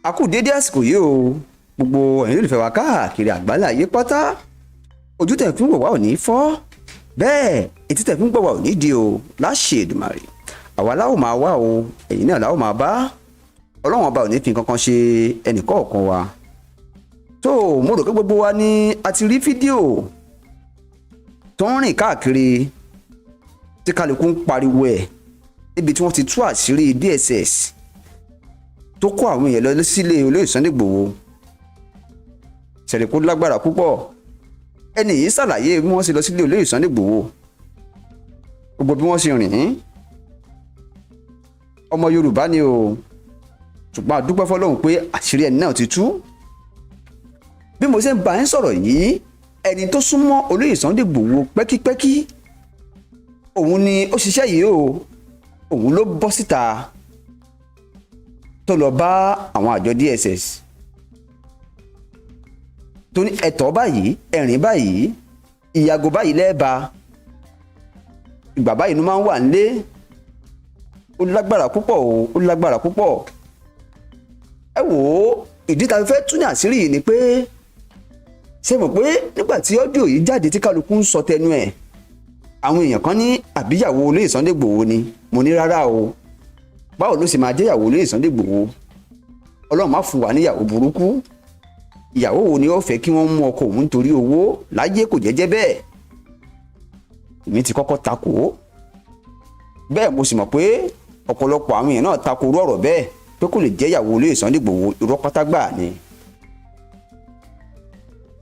A kú dédé àsìkò yìí o, gbogbo ẹ̀yin olùfẹ́ wa káàkiri àgbáláyé pátá. Ojú tẹ̀ fún wò wá ò ní fọ́, bẹ́ẹ̀ etí tẹ̀ fún gbọ́ wá ò ní di o, láṣẹ Èdùmàrè. Àwa láwo máa wá o, ẹ̀yin náà láwo máa bá. Ọlọ́run ọba ò ní fi kankan ṣe ẹnìkọ̀ọ̀kan wa. Tó mo rò pé gbogbo wa ni a ti rí fídíò tó ń rìn káàkiri tí kálukú ń pariwo ẹ̀ níbi tí wọ́n ti tú àṣírí DSS tó kó àwọn èèyàn lọ sílé olóyè Sunday Igboho. Ṣẹ̀rí kó lágbára púpọ̀. Ẹni yìí ṣàlàyé bí wọ́n ṣe lọ sílé olóyè Sunday Igboho, gbogbo bí wọ́n ṣe rìn. Ọmọ Yorùbá ni o, ṣùgbọ́n a dúpẹ́ fọlọ́run pé àṣírí ẹni náà ti tú. Bí mo ṣe ń bá yín sọ̀rọ̀ yìí, ẹni tó súnmọ́ olóyè Sunday Igboho pẹ́kípẹ́kí òun ni ó ṣiṣẹ́ yìí o, òun ló bọ́ síta tó lọ bá àwọn àjọ DSS tó ní ẹ̀tọ́ báyìí, ẹ̀rìn báyìí, ìyàgò báyìí lẹ́ẹ̀ba, ìgbà báyìí ló máa ń wà nílé. Ó lágbára púpọ̀ o, ó lágbára púpọ̀. Ẹ wò ó, ìdí tá a fẹ́ tú ní àṣírí yìí ni pé ṣé mọ̀ pé nígbà tí ọ́díò yìí jáde tí kálukú ń sọ tẹnu ẹ̀, àwọn èèyàn kan ní àbíyàwó olóyè Sunday Igboho ni. Mo ní rárá o, báwo ló sì máa jẹ́ ìyàwó olóyè Sunday Igboho? Ọlọ́run má fún wa níyàwó burúkú. Ìyàwó wo ni ó fẹ́ kí wọ́n mú ọkọ òun nítorí owó? Láyé kò jẹ́jẹ́ bẹ́ẹ̀. Èmi ti kọ́kọ́ takò. Bẹ́ẹ̀ mo sì mọ̀ pé ọ̀pọ̀lọpọ̀ àwọn èèyàn náà takò irú ọ̀rọ̀ bẹ́ẹ̀ pé kò lè jẹ́ ìyàwó olóyè Sunday Igboho. Irọ́ pátá gbà ni.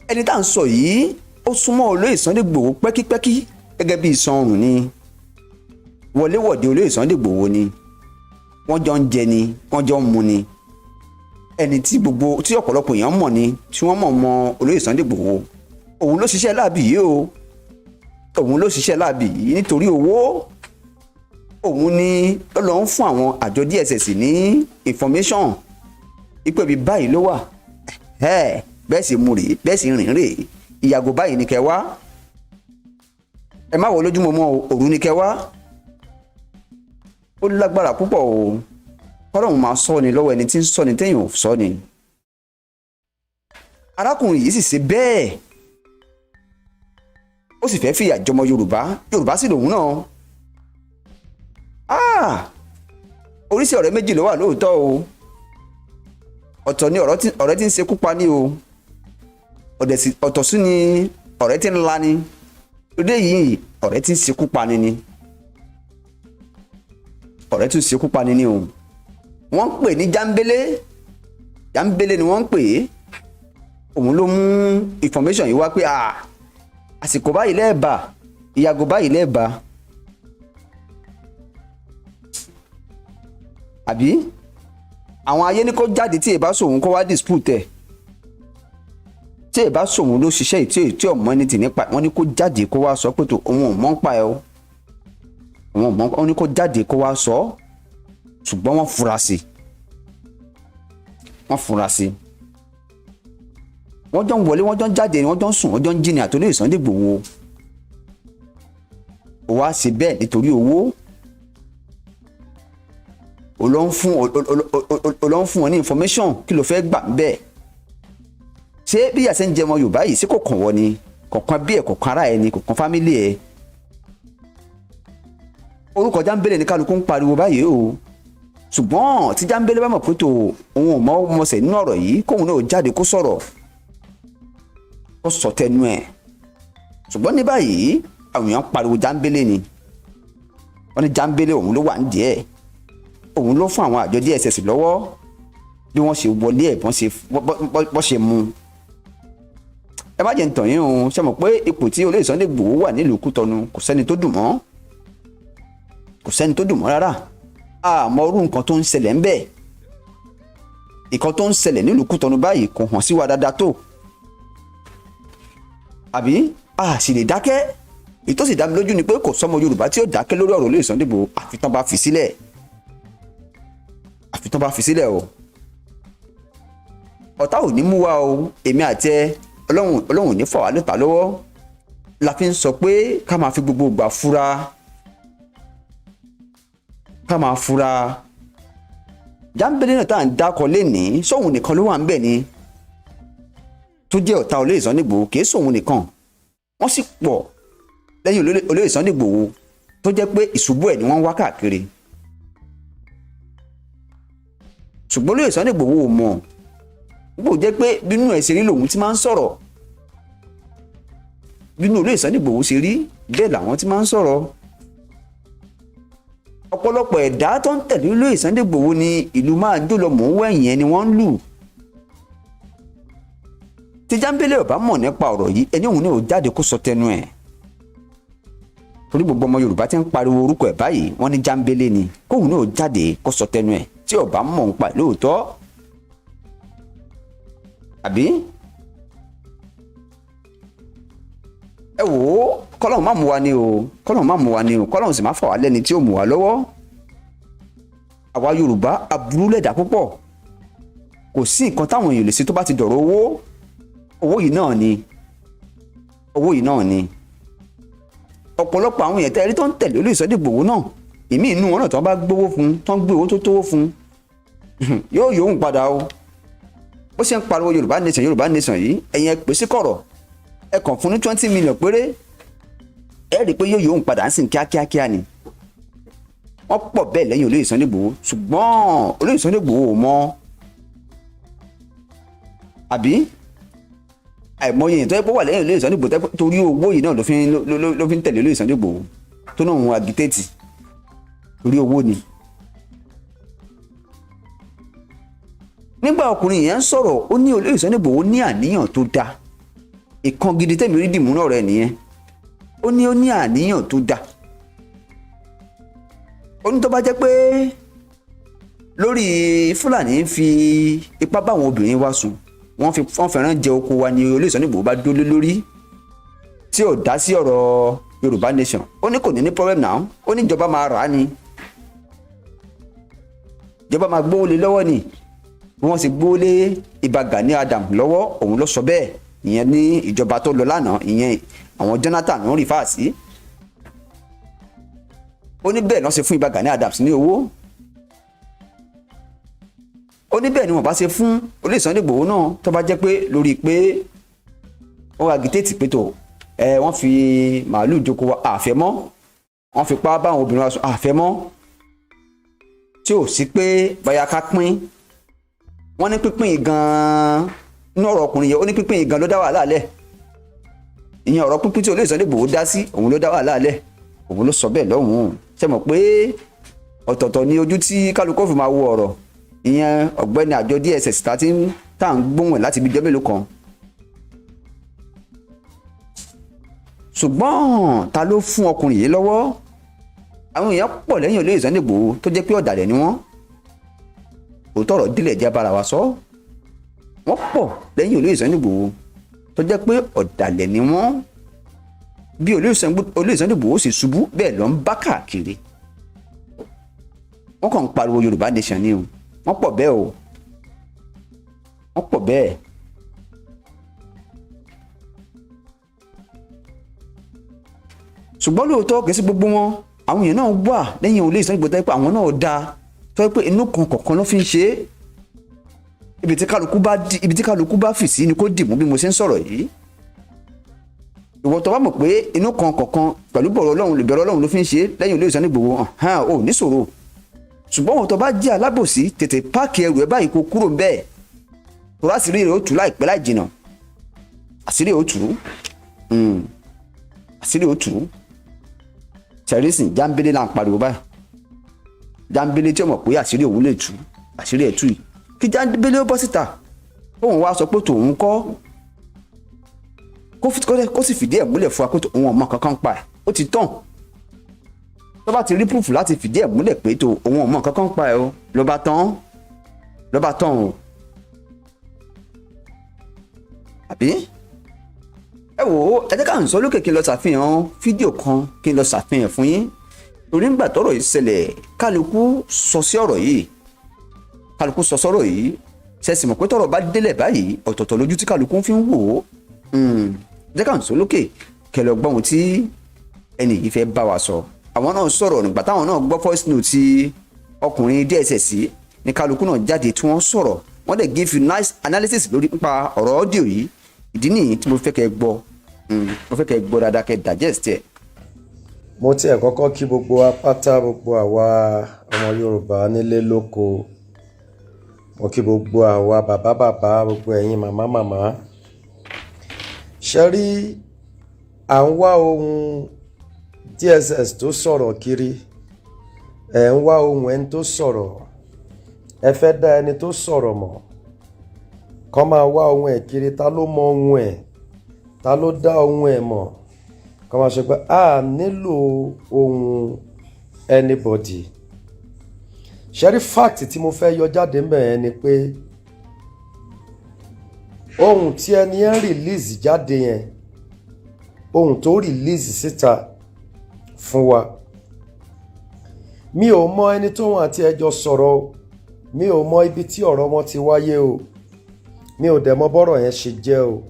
Ẹni tá à ń sọ yìí ó súnmọ́ olóyè Sunday Igboho pẹ́kípẹ́kí gẹ́gẹ́ bí iṣan ọrùn ni. Wọléwọ̀de olóyè Sunday Igboho ni. Wọ́n jọ ń jẹ ni, wọ́n jọ ń mu ni. Ẹni tí ọ̀pọ̀lọpọ̀ èèyàn mọ̀ ni, tí wọ́n mọ̀ olóyè Sunday Igboho. Òun ló ṣiṣẹ́ láàbì yìí o, òun ló ṣiṣẹ́ láàbì yìí nítorí owó. Òun ni ó lọ ń fún àwọn àjọ DSS ní information ipò ibi báyìí ló wà, bẹ́ẹ̀ sì mú rèé, bẹ́ẹ̀ sì rìn rèé, ìyàgò báyìí ni kẹ́ wá, ẹ má wọ lójúmọ́ mọ́ òru ni kẹ́ wá. Ó lágbára púpọ̀ o, Ọlọ́run máa sọ ni lọ́wọ́ ẹni tí ń sọ ni téèyàn ò sọ ni. Arákùnrin yìí sì ṣe bẹ́ẹ̀, ó sì fẹ́ fìyà jọmọ Yorùbá sì lòun náà. Oríṣi ọ̀rẹ́ méjì ló wà lóòótọ́ o. Ọ̀tọ̀ ni ọ̀rẹ́ tí ń ṣekú pa ni o, ọ̀tọ̀ sí ni ọ̀rẹ́ tí ń la ni. Lóde yìí ọ̀rẹ́ tí ń ṣekú pa ni ọ̀rẹ́ tí ń ṣekú pa ni o. Wọ́n ń pè ní Jambele ni wọ́n ń pè é. Òun ló mú information yìí wá pé àsìkò báyìí lẹ́ẹ̀bà, ìyàgò báyìí lẹ́ẹ̀bà. Àbí àwọn ayé ní kó jáde tí èbá sòun kó wá dispute ẹ̀, tí èbá sòun ló ṣiṣẹ́ tí ọmọ ẹni tì nípa, wọ́n ní kó jáde kó wá sọ pé tó òun ò mọ̀ ń pa ẹ o, òun ò mọ̀, wọ́n ní kó jáde kó wá sọ. Ṣùgbọ́n wọ́n fura sí, wọ́n jọ ń wọlé, wọ́n jọ ń jáde, wọ́n jọ ń sùn, wọ́n jọ ń jí ni àtolóyè Sunday Igboho. Ó wá ṣe bẹ́ẹ̀ nítorí owó. Ó lọ ń fún wọn ní information, kí ló fẹ́ gbà bẹ́ẹ̀? Ṣé bí àṣẹ ń jẹ ọmọ Yorùbá yìí, ṣé kò kàn wọ́n ni? Kọ̀ọ̀kan bí ẹ̀, kọ̀ọ̀kan ara ẹ̀ ni, kọ̀ọ̀kan fámílì ẹ̀. Orúkọ Jambele ní kálukú ń pariwo báyìí o. Ṣùgbọ́n tí Jambele bá mọ̀ pé tó òun ò mọ̀ọ́mọsẹ̀ nínú ọ̀rọ̀ yìí, kóun náà jáde kó sọ̀rọ̀, kó sọ tẹnu ẹ̀. Ṣùgbọ́n ní báyìí àwọn èèyàn pariwo Jambele ni. Wọ́n ní Jambele òun ló wà ní díẹ̀. Òun ló fún àwọn àjọ DSS lọ́wọ́ bí wọ́n ṣe wọlé ẹ̀, bọ́n ṣe mú. Ẹ má jẹ́ ń tàn yín o, ṣe mọ̀ pé ipò tí olóyè Sunday Igboho wà nílùú Kútọ̀nù kò sẹ́ni tó dùn mọ́, rárá. Àmọ́ irú nǹkan tó ń ṣẹlẹ̀ ń bẹ̀, nǹkan tó ń ṣẹlẹ̀ nílùú Kútọ̀nù báyìí kò hàn sí wa dáadáa tó. Àbí a sì lè dákẹ́. Èyí tó sì dá mi lójú ni pé kò sọ́mọ Yorùbá tí ó dákẹ́ lórí ọ̀rọ̀ olóyè Sunday Igboho àfi tán bá fi sílẹ̀ o. Ọ̀tá ò ní mú wa o, èmi àti ẹ, Ọlọ́run ò ní fà wá lọ́tà lọ́wọ́. La fi ń sọ pé ká máa fi gbogbo ìgbà fura, Jámbélé náà tá à ń dákọ lénìí sóhun nìkan ló wà ń bẹ̀ ni tó jẹ́ ọ̀tá olóyè Sunday Igboho, kì í sóhun nìkan, wọ́n sì pọ̀ lẹ́yìn olóyè Sunday Igboho tó jẹ́ pé ìṣubú ẹ̀ ni wọ́n ń wá káàkiri. ṣùgbọ́n olóyè Sunday Igboho ò mọ̀, bó jẹ́ pé bínú ẹ̀ ṣe rí lòun ti máa ń sọ̀rọ̀, bínú olóyè Sunday Igboho ṣe rí bẹ́ẹ̀ làwọn ti máa ń sọ̀rọ̀. ọ̀pọ̀lọpọ̀ ẹ̀dá tó ń tẹ̀lé olóyè Sunday Igboho ni ìlú máa jó lọ mò ń wẹ̀yìn ẹni wọ́n ń lù. tí Jámbélé ò bá mọ̀ nípa ọ̀rọ̀ yìí, ẹni òun náà ò jáde kó sọ tẹnu ẹ̀. torí gbogbo ọmọ Yorùbá ti ń pariwo orúkọ ẹ̀ báyìí, wọ́n ní Jámbélé ni, kóun náà ò jáde kó sọ tẹnu ẹ̀ tí ò bá mọ̀ nípa lóòótọ́. àbí ẹ wò ó, kọ́lọ́hún má mú wa ni o, kọ́lọ́hún má mú wa ni o, kọ́lọ́hún sì má fà wá lẹ́ni tí ó mú wa lọ́wọ́. àwa Yorùbá aburú lẹ̀dá púpọ̀, kò sí nǹkan táwọn èèyàn lè ṣe tó bá ti dọ̀rọ̀ owó. owó yìí náà ni, owó yìí náà ni. ọ̀pọ̀lọpọ̀ àwọn èèyàn tẹ́rí tó ń tẹ̀lé olóyè Sunday Igboho náà, ìmí inú wọn náà tó bá gbówó fún, tó ń gbé owó tó tówó fún, yóò yòówù padà o. bó ṣe ń pariwo Yorùbá nation Yorùbá nation yìí, ẹ̀yin ẹ pè sí kọ̀rọ̀, ẹ kàn fún ní 20 million péré, ẹ rí i pé yóò yòówù padà ń sìn kíákíákíá ni. wọ́n pọ̀ bẹ́ẹ̀ lẹ́yìn olóyè Sunday Igboho, ṣùgbọ́n olóyè Sunday Igboho ò mọ̀. àbí àìmọye èèyàn tó yẹ kó wà lẹ́yìn olóyè Sunday Igboho torí owó yìí náà ló fi ń tẹ̀lé olóyè Sunday Igboho tó náà ń agitéètì torí owó ni. nígbà ọkùnrin yẹn ń sọ̀rọ̀, ó ní olóyè Sunday Igboho ní àníyàn tó dáa. ìkan gidi tẹ̀mí rí dìmú náà rẹ̀ nìyẹn. ó ní àníyàn tó dáa. ó ní tó bá jẹ́ pé lórí Fúlàní fi ipá báwọn obìnrin wa sùn, wọ́n fẹ́ràn jẹ oko wa ni olóyè Sunday Igboho bá dólé lórí tí ò dá sí ọ̀rọ̀ Yorùbá nation. ó ní kò ní problem náà, ó ní ìjọba máa rà á ni, ìjọba máa gbówó lé lọ́wọ́ ni. bí wọ́n sì gbówó lé Ìbà Gani Adams lọ́wọ́, òun ló sọ bẹ́ẹ̀. ìyẹn ní ìjọba tó lọ lánàá, ìyẹn àwọn Jonathan ló ń rí fáàsì. ó ní bẹ́ẹ̀ náà ṣe fún Ìbà Gani Adams ní owó. ó ní bẹ́ẹ̀ ni wọ́n bá ṣe fún olóyè Sunday Igboho náà tó bá jẹ́ pé lórí pé ó agitéètì pé tó wọ́n fi màálù jókòó wa àfẹ́ mọ́, wọ́n fi pa báwọn obìnrin wa sùn àfẹ́ mọ́, tí ò sí pé báyà ká pín. wọ́n ní pínpín gan-an nínú ọ̀rọ̀ ọkùnrin yẹn, ó ní pínpín gan ló dá wàhálà lẹ̀. ìyẹn ọ̀rọ̀ pínpín tí olóyè Sunday Igboho dá sí, òun ló dá wàhálà lẹ̀, òun ló sọ bẹ́ẹ̀ lọ́hùn-ún. ṣe mọ̀ pé ọ̀tọ̀ọ̀tọ̀ ni ojú tí kálukú fi máa wo ọ̀rọ̀. ìyẹn ọ̀gbẹ́ni àjọ DSS tá à ń gbóhùn ẹ̀ láti ibi jọ́ mélòó kan. ṣùgbọ́n ta ló fún ọkùnrin yìí lọ́wọ́? àwọn èèyàn pọ̀ lẹ́yìn olóyè Sunday Igboho tó jẹ́ pé ọ̀dàlẹ̀ ni wọ́n. òótọ́ ọ̀rọ̀ délẹ̀ jẹ́ bára wa sọ. wọ́n pọ̀ lẹ́yìn olóyè Sunday Igboho tó jẹ́ pé ọ̀dàlẹ̀ ni wọ́n. bí olóyè Sunday Igboho sì ṣubú bẹ́ẹ̀ ló ń bá káàkiri. wọ́n kàn ń pariwo Yorùbá nation ni o. wọ́n pọ̀ bẹ́ẹ̀ o. wọ́n pọ̀ bẹ́ẹ̀. ṣùgbọ́n lóòótọ́ kìí sí gbogbo wọn, àwọn èèyàn náà wà lẹ́yìn olóyè Sunday Igboho tó yẹ pé àwọn náà dáa, tó yẹ pé inú kan kọ̀ọ̀kan ló fi ń ṣe é. ibi tí kálukú bá fì sí ni kó dìmú bí mo ṣe ń sọ̀rọ̀ yìí. ìwọ tó bá mọ̀ pé inú kan kọ̀ọ̀kan pẹ̀lú bọ̀rọ̀ Ọlọ́run ló fi ń ṣe é lẹ́yìn olóyè Sunday Igboho hàn ó níṣòro. ṣùgbọ́n wọn tó bá jẹ́ alábòsí, tètè páàkì ẹrù ẹ báyìí kó kúrò ń bẹ́ẹ̀. tó bá àṣírí rẹ̀ ó tú láìpẹ́ láì jìnnà. àṣírí ó tú. àṣírí ó tú. Ṣẹ̀rísìn Jámbélé là ń pariwo báyìí. Jámbélé tí ó mọ̀ pé àṣírí òun lè tú, àṣírí ẹ̀ tú yìí. kí Jámbélé ó bọ́ síta òun wá sọ pé tòun kọ́, kó sì fìdí ẹ̀ múlẹ̀ fún wa pé òun ọmọ kankan pa ẹ̀, ó ti tàn. tó bá ti rí proof láti fìdí ẹ̀ múlẹ̀ pé tó òun ọmọ kankan pa ẹ̀ o, ló bá tán o. àbí ẹ wò ó, ẹ jẹ́ ká ń sọ lókè kí n lọ ṣàfihàn fídíò kan kí n lọ ṣàfihàn fún yín. torí ńgbà tọ́rọ̀ yìí ṣẹlẹ̀, kálukú sọ sí ọ̀rọ̀ yìí, kálukú sọ sọ́rọ̀ yìí. ṣẹ̀sì mọ̀ pé tọ́rọ̀ bá délẹ̀ báyìí, ọ̀tọ̀ọ̀tọ̀ lójú tí kálukú fi ń wò ó. jẹ́ ká ń sọ lókè kẹ́ lọ gbọ́ ohun tí ẹni yìí fẹ́ bá wa sọ. àwọn náà sọ̀rọ̀ nígbà táwọn náà gbọ́ voice note ti ọkùnrin DSS ní kálukú náà jáde tí wọ́n sọ̀rọ̀ wọ́n dẹ̀ give you nice analysis lórí nípa ọ̀rọ̀ audio yìí ìdí nìyí tí mo fẹ́ kẹ́ gbọ́ dáadáa kẹ́ digest ẹ̀. mo tiẹ̀ kọ́kọ́ kí gbogbo apáta gbogbo àwa ọmọ Yorùbá nílé lóko mo kí gbogbo àwa bàbá gbogbo ẹ̀yin màmá ṣe rí à ń wá ohun DSS tó sọ̀rọ̀ kiri ẹ̀ ń wá ohun ẹni tó sọ̀rọ̀ ẹ fẹ́ dá ẹni tó sọ̀rọ̀ mọ̀ kọ́ máa wá ohun ẹ̀ kiri ta ló mọ ohun ẹ̀ ta ló dá ohun ẹ̀ mọ̀ kọ́ máa ṣe pé a nílò ohun anybody ṣẹ́rí fact tí mo fẹ́ yọ jáde mẹ́ẹ̀ ni pé ohun tí ẹni yẹn release jáde yẹn ohun tó release síta fún wa mi ò mọ ẹni tóun àti ẹjọ́ sọ̀rọ̀ o mi ò mọ ibi tí ọ̀rọ̀ wọn ti wáyé o mi ò dẹ̀ mọ bọ́rọ̀ yẹn ṣe jẹ́ o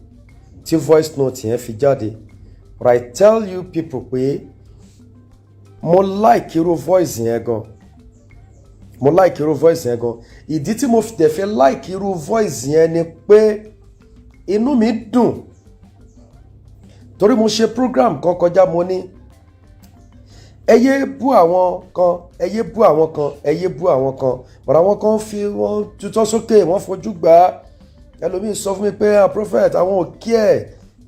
tí voice note yẹn fi jáde but I tell you people pé mo like irú voice yẹn gan ìdí tí mo dẹ̀ fi like irú voice yẹn ni pé inú mi dùn torí mo ṣe program kan kọjá mo ní ẹ yé bú àwọn kan ẹ yé bú àwọn kan ẹ yé bú àwọn kan but àwọn kan fi wọ́n tutọ́ sókè wọ́n fojú gbà á ẹlòmíì sọ fún mi pé prophet àwọn ò care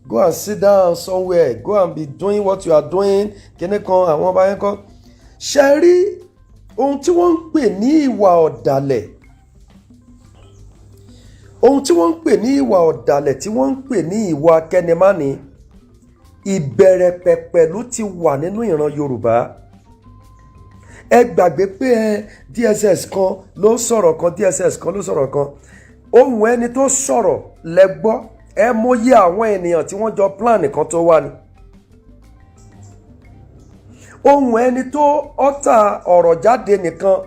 go and sit down somewhere go and be doing what you are doing kíní kan àwọn ọba yẹn kan ṣe rí ohun tí wọ́n ń pè ní ìwà ọ̀dàlẹ̀ tí wọ́n ń pè ní ìwà akẹ́nimánì ìbẹ̀rẹ̀ pẹ̀pẹ̀ ló ti wà nínú ìran Yorùbá ẹ gbàgbé pé DSS kan ló sọ̀rọ̀ kan ohun ẹni tó sọ̀rọ̀ lẹ́gbọ́ ẹ mọyì àwọn ènìyàn tí wọ́n jọ plan kan tó wà ní ohun ẹni tó ọ̀tà ọ̀rọ̀ jáde nìkan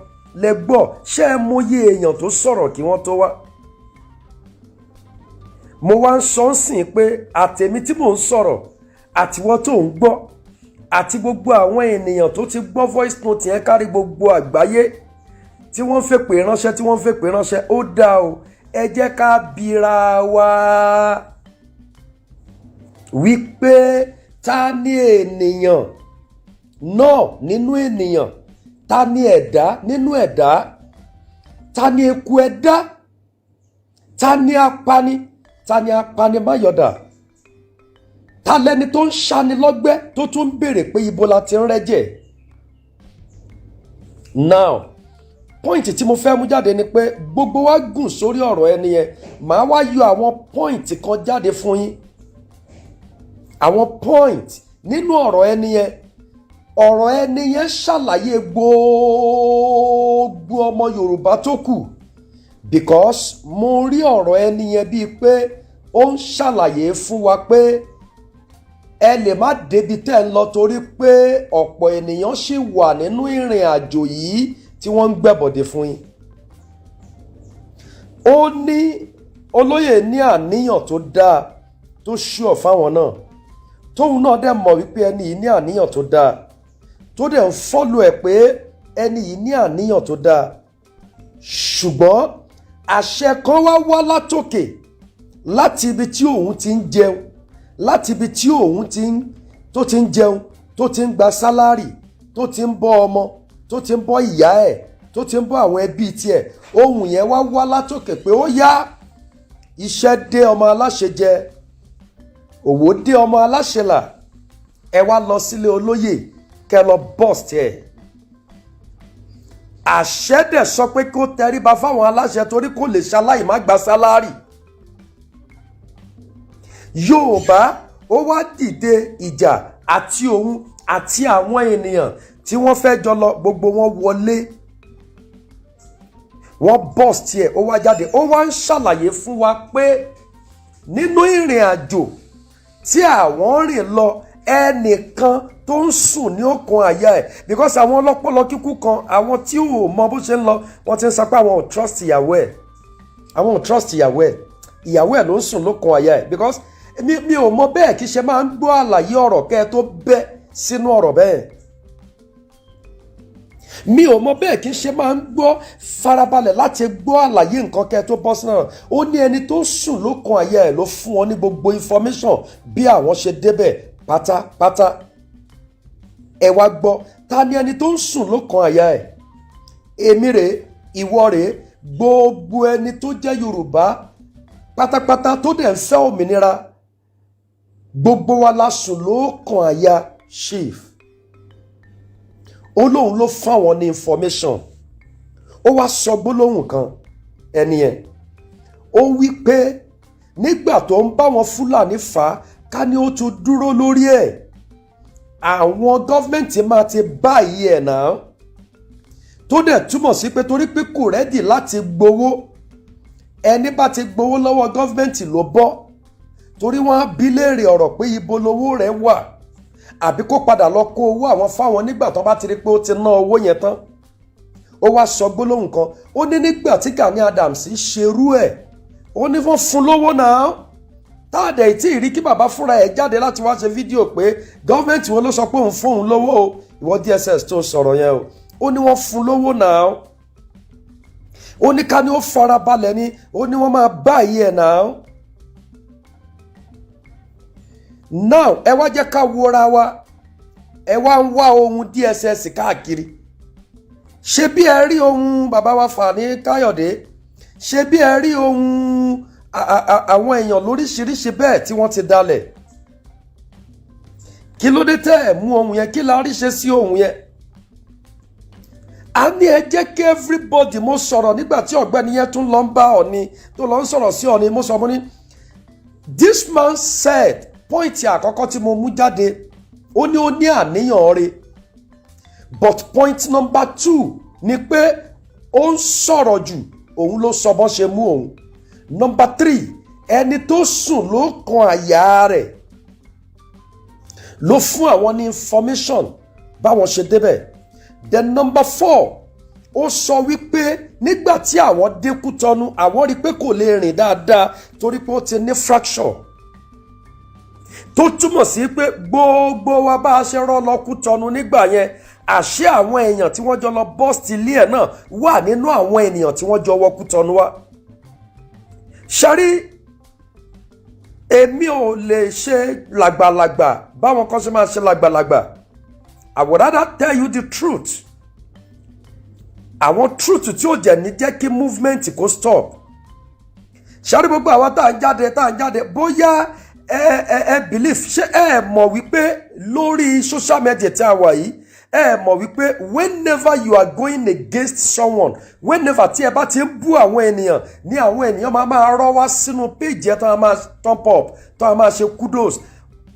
lẹ́gbọ́ ṣé ẹ mọyì èèyàn tó sọ̀rọ̀ kí wọ́n tó wá mo wá ń sọ sìn pé àtèmi tí mò ń sọ̀rọ̀ àtiwọ́ tó ń gbọ́ àti gbogbo àwọn ènìyàn tó ti gbọ́ voice note yẹn kárí gbogbo àgbáyé tí wọ́n fẹ́ pè ránṣẹ́ ó dáa o ẹ jẹ́ ká bira wa wípé ta ni ènìyàn náà nínú ènìyàn ta ni ẹ̀dá nínú ẹ̀dá ta ni eku ẹ̀dá ta ni apani máyọ̀dà ta lẹni tó ń ṣani lọ́gbẹ́ tó tún ń béèrè pé ibo la ti ń rẹ́jẹ̀. Now point tí mo fẹ́ mú jáde ni pé gbogbo wa gùn sórí ọ̀rọ̀ ẹni yẹn màá wá yọ àwọn point kan jáde fún yín àwọn point nínú ọ̀rọ̀ ẹni yẹn ṣàlàyé gbogbo ọmọ Yorùbá tó kù because mo rí ọ̀rọ̀ ẹni yẹn bíi pé ó ń ṣàlàyé fún wa pé ẹ lè má débi tẹ́ ń lọ torí pé ọ̀pọ̀ ènìyàn ṣì wà nínú ìrìn àjò yìí tí wọ́n ń gbẹ̀bọ̀dé fún yín. ó ní olóyè ní àníyàn tó dáa tó ṣùọ̀ fáwọn náà tóun náà dẹ̀ mọ̀ wípé ẹni yìí ní àníyàn tó dáa tó dẹ̀ ń fọ́lù ẹ̀ pé ẹni yìí ní àníyàn tó dáa ṣùgbọ́n àṣẹ kan wá látòkè láti ibi tí òun ti ń jẹun láti ibi tí òun tó ti ń jẹun tó ti ń gba sálárì tó ti ń bọ́ ọmọ tó ti ń bọ́ ìyá ẹ̀ tó ti ń bọ́ àwọn ẹbí tiẹ̀ ohun yẹn wá látòkè pé ó yá iṣẹ́ dé ọmọ aláṣẹ jẹ òwò dé ọmọ aláṣẹ là ẹ wá lọ sílé olóyè kẹ́ lọ bọ́ọ̀sì ẹ̀ àṣẹ dẹ̀ sọ pé kó tẹríba fáwọn aláṣẹ torí kò lè ṣaláì má gba sálárì. Yorùbá ó wá dìde ìjà àti òun àti àwọn ènìyàn tí wọ́n fẹ́ jọ lọ gbogbo wọn wọlé wọ́n bọ́ọ̀sì ẹ̀ ó wá jáde ó wá ń ṣàlàyé fún wa pé nínú ìrìn àjò tí àwọn rìn lọ ẹnìkan tó ń sùn ní ọkàn àyà ẹ̀ because àwọn ọlọ́pọlọ kíkú kan àwọn tí ò mọ bó ṣe ń lọ wọ́n ti ń sọ pé àwọn ò trust ìyàwó ẹ̀ ìyàwó ẹ̀ ló ń sùn lókàn àyà ẹ̀ because mi ò mọ bẹ́ẹ̀ kí ṣe máa ń gbọ́ àlàyé ọ̀rọ̀ kẹ́ ẹ tó bẹ́ sínú ọ̀rọ̀ bẹ́ẹ̀ mi ò mọ bẹ́ẹ̀ kí n ṣe máa ń gbọ́ farabalẹ̀ láti gbọ́ àlàyé nǹkan kẹ́ tó bọ́ sínú ọ̀rọ̀. Ó ní ẹni tó sùn lókun àyà ẹ̀ ló fún wọn ní gbogbo information bí àwọn ṣe débẹ̀ pátápátá. Ẹ wá gbọ́, ta ni ẹni tó ń sùn lókun àyà ẹ̀? Èmi rèé, ìwọ rèé, gbogbo ẹni tó jẹ́ Yorùbá pátápátá tó dẹ̀ ń fẹ́ òmìnira, gbogbo wa la sùn lókun àyà Chief. Ó lóun ló fáwọn ní information. Ó wá sọ gbólóhùn kan, ẹni ẹ̀ ó wí pé nígbà tó ń bá wọn Fúlàní fà á, ká ní ó tún dúró lórí ẹ̀, àwọn gọ́fìmẹ̀ntì máa ti báyìí ẹ̀ náà. Tó dẹ̀ túmọ̀ sí pé torí pé kò rẹ́dì láti gbowó, ẹni bá ti gbowó lọ́wọ́ gọ́fìmẹ̀ntì ló bọ́, torí wọ́n á bi léèrè ọ̀rọ̀ pé ibo lowó rẹ̀ wà, àbí kó padà lọ kó owó àwọn fáwọn nígbà tó bá ti rí pé ó ti ná owó yẹn tán. Ó wá sọ gbólóhùn kan, ó ní nígbà tí Gani Adams ṣerú ẹ̀, ó ní wọ́n fún lówó náà. Táàdẹ̀ tí ì rí kí bàbá fúnra ẹ̀ jáde láti wá ṣe fídíò pé gọ́ọ̀mẹ̀ntì wọn ló sọ pé òun fún òun lówó o, ìwọ DSS tó sọ̀rọ̀ yẹn o. Ó ní wọ́n fún lówó náà. Ó ní ká ní ó farabalẹ̀ ni, ó ní wọ́n máa báyìí ẹ̀ náà. Now ẹ wá jẹ́ ká wọra wa, ẹ wá ń wá ohun DSS káàkiri. Ṣé bí ẹ rí ohun bàbá wa Fani Káyọ̀dé? Ṣé bí ẹ rí ohun àwọn èèyàn lóríṣiríṣi bẹ́ẹ̀ tí wọ́n ti dalẹ̀? Kí ló dé tẹ́ ẹ̀ mú ohun yẹn? Kí la rí ṣe sí ohun yẹn? A ní ẹ jẹ́ kí everybody, mo sọ̀rọ̀ nígbà tí ọ̀gbẹ́ni yẹn tún lọ ń bá Ọọ̀ni tó lọ ń sọ̀rọ̀ sí Ọọ̀ni, mo sọ mo ní this man said, pọ́ìntì àkọ́kọ́ tí mo mú jáde, ó ní àníyàn rẹ̀, but point number 2 ni pé ó ń sọ̀rọ̀ jù, òun ló sọ bọ́n ṣe mú òun. Number 3, ẹni tó sùn ló kan àyà rẹ̀ ló fún àwọn ní information báwọn ṣe débẹ̀. Then number 4, ó sọ wípé nígbà tí àwọn dé Kútọ́nù, àwọn rí pé kò lè rìn dáadáa torí pé ó ti ní fracture. Tó túmọ̀ sí pé gbogbo wa bá a ṣe rọ́ lọ Kútọ́nù nígbà yẹn, àṣé àwọn èèyàn tí wọ́n jọ lọ bọ́ọ̀sì ilé ẹ̀ náà wà nínú àwọn ènìyàn tí wọ́n jọ wọ Kútọ́nù wá. Ṣarí, èmi ò lè ṣe làgbàlagbà báwọn kan ṣe máa ṣe làgbàlagbà. I would rather tell you the truth. Àwọn truth tí ó jẹ́ ní jẹ́ kí movement kó stop. Ṣarí, gbogbo àwọn tá à ń jáde bóyá ẹ believe, ṣé ẹ mọ̀ wípé lórí social media tí a wà yìí, ẹ mọ̀ wípé whenever you are going against someone, whenever tí ẹ bá ti ń bú àwọn ènìyàn, ní àwọn ènìyàn máa rọ́ wá sínú page ẹ tó máa thumb up, tó máa ṣe kudos,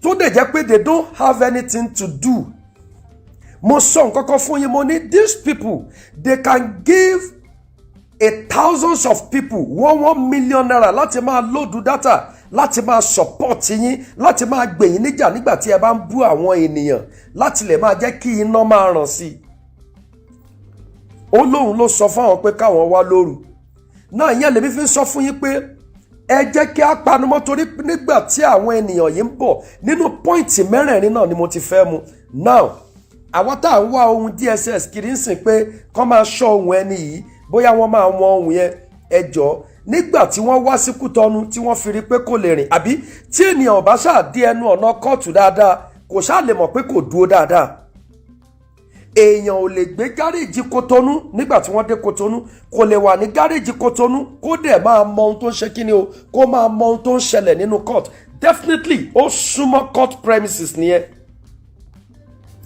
tó dẹ̀ jẹ́ pé they don't have anything to do. Mo sọ nǹkan kan fún yín, mo ní these people, they can give thousands of people 1 million naira láti máa load data, láti máa support yín, láti máa gbè yín níjà nígbà tí ẹ bá ń bú àwọn ènìyàn, láti lè máa jẹ́ kí iná máa ràn sí. Ó lóun ló sọ fún àwọn pé káwọn wá lóru. Náà ìyẹn lèmi fi ń sọ fún yín pé ẹ jẹ́ kí á panumọ́, torí nígbà tí àwọn ènìyàn yìí ń bọ̀ nínú pọ́ìntì mẹ́rẹ̀ẹ̀rin náà ni mo ti fẹ́ mu. Now àwọn tá à ń wá ohun DSS kiri ń sìn pé kán máa ṣọ́ ohun ẹni yìí, bóyá wọ́n máa wọn ohun yẹn, ẹ jọ̀ọ́, nígbà tí wọ́n wá sí Kútọ́nù tí wọ́n fi rí pé kò lè rìn, àbí tí ènìyàn ò bá ṣáà dé ẹnu ọ̀nà kóòtù dáadáa, kò ṣáà lè mọ̀ pé kò dúró dáadáa. Èèyàn ò lè gbé gáréèjì Kútọ́nù nígbà tí wọ́n dé Kútọ́nù, kò lè wà ní gáréèjì Kútọ́nù kó dẹ̀ máa mọ ohun tó ń ṣe kíni o, kó máa mọ ohun tó ń ṣẹlẹ̀ nínú court. Definitely ó súnmọ́ court premises nìyẹn.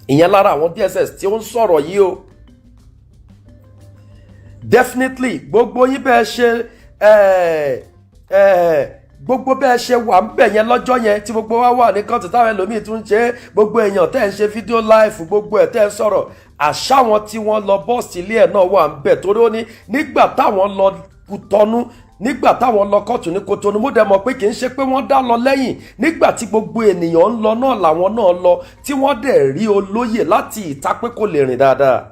Ìyẹn lára àwọn DSS tí ó ń sọ̀rọ̀ yìí o. Definitely gbogbo yín bẹ́ẹ̀ ṣe gbogbo bẹ́ẹ̀ ṣe wà ń bẹ̀ yẹn lọ́jọ́ yẹn tí gbogbo wa wà ní kọ́ńtù táwọn ẹlòmíì tún ṣe, gbogbo èèyàn tẹ́ ń ṣe fídíò live, gbogbo ẹ̀ tẹ́ ń sọ̀rọ̀, àṣàwọn tí wọ́n lọ bọ́ọ̀sì ilé ẹ̀ náà wà ń bẹ̀, torí ó ní nígbà táwọn lọ Kútọ́nù, nígbà táwọn lọ kọ́ọ̀tù ní Kútọ́nù, mo dẹ̀ mọ̀ pé kì í ṣe pé wọ́n dá lọ lẹ́yìn, nígbà tí gbogbo ènìyàn ń lọ náà làwọn náà lọ, tí wọ́n dẹ̀ rí olóyè láti ìta pé kò lè rìn dáadáa.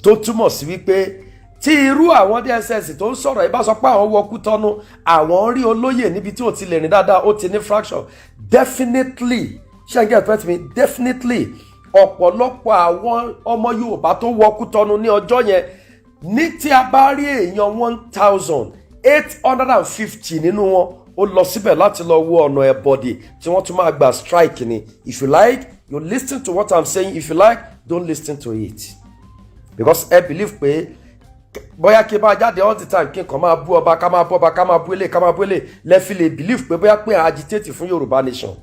Tó túmọ̀ sí wípé tí irú àwọn DSS tó ń sọ̀rọ̀ yìí bá sọ pé àwọn wọ Kútọ́nù, àwọn rí olóyè níbi tí ò ti lè rìn dáadáa, ó ti ní fracture, definitely, ṣé ẹ get me, definitely ọ̀pọ̀lọpọ̀ àwọn ọmọ Yorùbá tó wọ Kútọnu ní ọjọ́ yẹn ní tí a bá rí èèyàn 1,850 nínú wọn ó lọ síbẹ̀ láti lọ wo ọ̀nà ẹ̀bọ̀dì tí wọ́n tún máa gba strike ni. If you like, you listen to what I'm saying. If you like, don't listen to it. Because I believe pé bóyá kí n bá jáde all the time kí n kàn máa bú ọba ká máa bú ọba ká máa bú ilé ká máa bú ilé lẹ́fi lè believe pé bóyá pé agitate fún Yorùbá nation.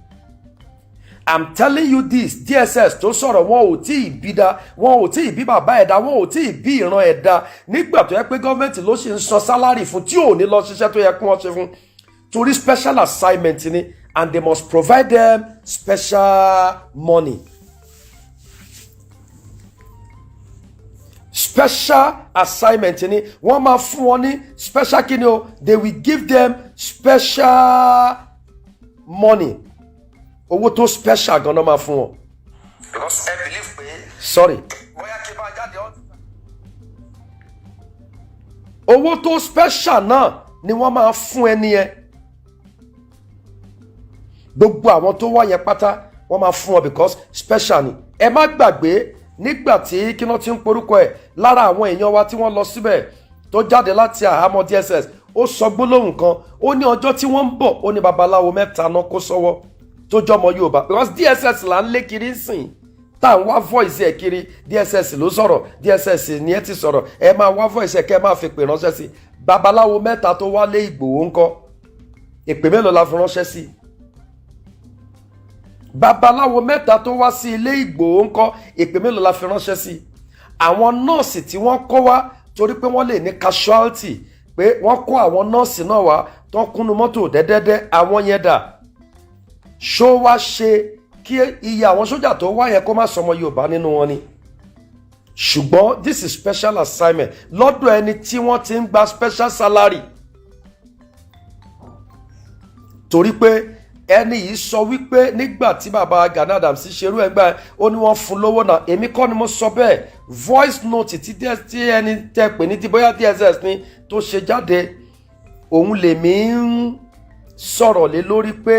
I'm telling you this, DSS tó sọ̀rọ̀ wọn ò tí ì bí dá, wọn ò tí ì bí bàbá ẹ̀dá, wọn ò tí ì bí ìran ẹ̀dá nígbà tó yẹ pé gọ́ọ̀mẹ̀ntì ló ṣe ń san sálárì fún tí ò ní lọ ṣiṣẹ́ tó yẹ kí wọ́n ṣe fún torí special assignment ni, and they must provide them special money. Special assignment ni wọ́n máa fún wọn ní special kí ni o, they will give them special money. Owó tó special gan-an máa fún wọn. Because I believe pé. Sorry. Bóyá kí n bá jáde ọ́. Owó tó special náà ni wọ́n máa fún ẹni yẹn. Gbogbo àwọn tó wá yẹn pátá wọ́n máa fún wọn because special ni. Ẹ má gbàgbé nígbà tí kí wọ́n ti ń porúkọ ẹ̀ lára àwọn èèyàn wa tí wọ́n lọ síbẹ̀ tó jáde láti àhámọ́ DSS ó sọ gbólóhùn kan ó ní ọjọ́ tí wọ́n ń bọ̀ ó ní babaláwo mẹ́ta náà kó sọ́wọ́ tó jọmọ Yorùbá because DSS là ń lé kiri sìn tá à ń wá voice ẹ̀ kiri DSS ló sọ̀rọ̀ DSS ni ẹ ti sọ̀rọ̀ ẹ máa wá voice ẹ̀ kẹ́ ẹ máa fi pè ránṣẹ́ sí babaláwo mẹ́ta tó wá lé Ìgbòho ńkọ́ èpè mélòó la fi ránṣẹ́ sí babaláwo mẹ́ta tó wá sí ilé Ìgbòho ńkọ́ èpè mélòó la fi ránṣẹ́ sí àwọn nọ́ọ̀sì tí wọ́n kó wá torí pé wọ́n lè ní casualty pé wọ́n kó àwọn nọ́ọ̀sì náà wá tó kúnnú mọ́tò dẹ́dẹ́dẹ́ àwọn yẹn dà ṣó wá ṣe kí iye àwọn sójà tó wá yẹn kó má sọmọ Yorùbá nínú wọn ni ṣùgbọ́n this is special assignment lọ́dọ̀ ẹni tí wọ́n ti ń gba special salary torí pé ẹni yìí sọ wípé nígbà tí bàbá Gani Adams ṣerú ẹgbẹ́ ó ní wọ́n fún lówó náà èmi kọ́ ni mo sọ bẹ́ẹ̀ voice note tí ẹni tẹ́ pè ní ti bóyá DSS ni tó ṣe jáde òun lèmi ń sọ̀rọ̀ lé lórí pé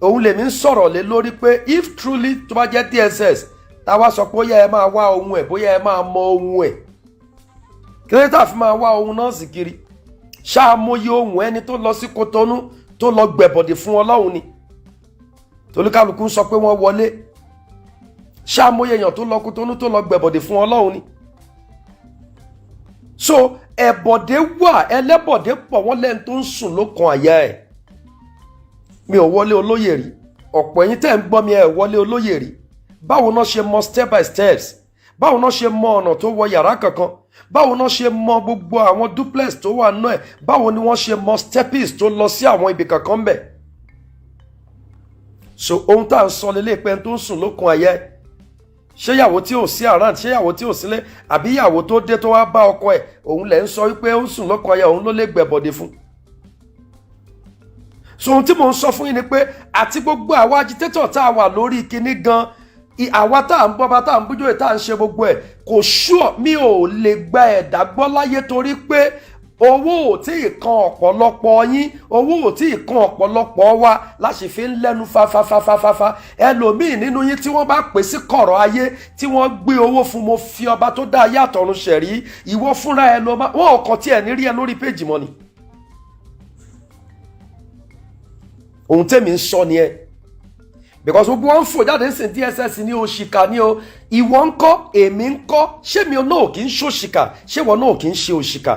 òun lèmi ń sọ̀rọ̀ lé lórí pé if truly tó bá jẹ́ DSS táwa sọ pé ó yẹ ẹ máa wá ohun ẹ̀ bóyá ẹ máa mọ ohun ẹ̀ kí ló tà fi máa wá ohun náà sì kiri ṣáàmóye ohun ẹni tó lọ sí Kotonu tó lọ gbẹ̀bọ̀dẹ̀ fún Ọlọ́run ni tolúkálùkù ń sọ pé wọ́n wọlé ṣáàmóye èèyàn tó lọ Kotonu tó lọ gbẹ̀bọ̀dẹ̀ fún Ọlọ́run ni so ẹ̀bọ̀dẹ̀ wà ẹlẹ́bọ̀dẹ̀ pọ̀ wọ́n lẹ́nu tó ń sùn lókun àyà ẹ̀ mi ò wọlé olóyè rí ọ̀pọ̀ ẹ̀yin tẹ́ ń gbọ́ mi ẹ̀ wọlé olóyè rí báwo náà ṣe mọ step by steps báwo náà ṣe mọ ọ̀nà tó wọ yàrá kankan báwo náà ṣe mọ gbogbo àwọn duplex tó wà náà ẹ̀ báwo ni wọ́n ṣe mọ steppies tó lọ sí àwọn ibì kankan bẹ̀ so ohun tá à ń sọ lélẹ̀ pé tó ń sùn lókun àyà ẹ̀ ṣé ìyàwó tí ò sí around ṣé ìyàwó tí ò sílé àbí ìyàwó tó dé tó wá bá ọkọ ẹ̀ òun lẹ̀ ń sọ wípé ó ń sùn lókun àyà òun ló lè gbẹ̀bọ̀dẹ̀ fún so ohun tí mò ń sọ fún yín ni pé àti gbogbo àwọn agitator tá a wà lórí kinní gan àwa tá à ń bọ́ba tá à ń bújòyè tá à ń ṣe gbogbo ẹ̀ kò ṣúọ̀ mi ò lè gba ẹ̀dá gbọ́ láyé torí pé owó ò tí ì kan ọ̀pọ̀lọpọ̀ yín owó ò tí ì kan ọ̀pọ̀lọpọ̀ wa láti fi ń lẹ́nu fáfáfáfáfá ẹlòmíì nínú yín tí wọ́n bá pè sí kọ̀rọ̀ ayé tí wọ́n gbé owó fún mo fi ọba tó dá ayé àtọ̀run ṣẹ̀rí ìwọ fúnra ẹ lọ wọ́n ò kàn tí ẹ̀ ní rí ẹ lórí péjì mọ́ ni. ohun tẹ́mi ń sọ ni ẹ because gbogbo wọn ń fò jáde ń sìn DSS ní òṣìkà ní o ìwọ ń kọ́ èmi ń kọ́ ṣé mi náà kì í ṣòṣìkà ṣé ìwọ náà kì í ṣe òṣìkà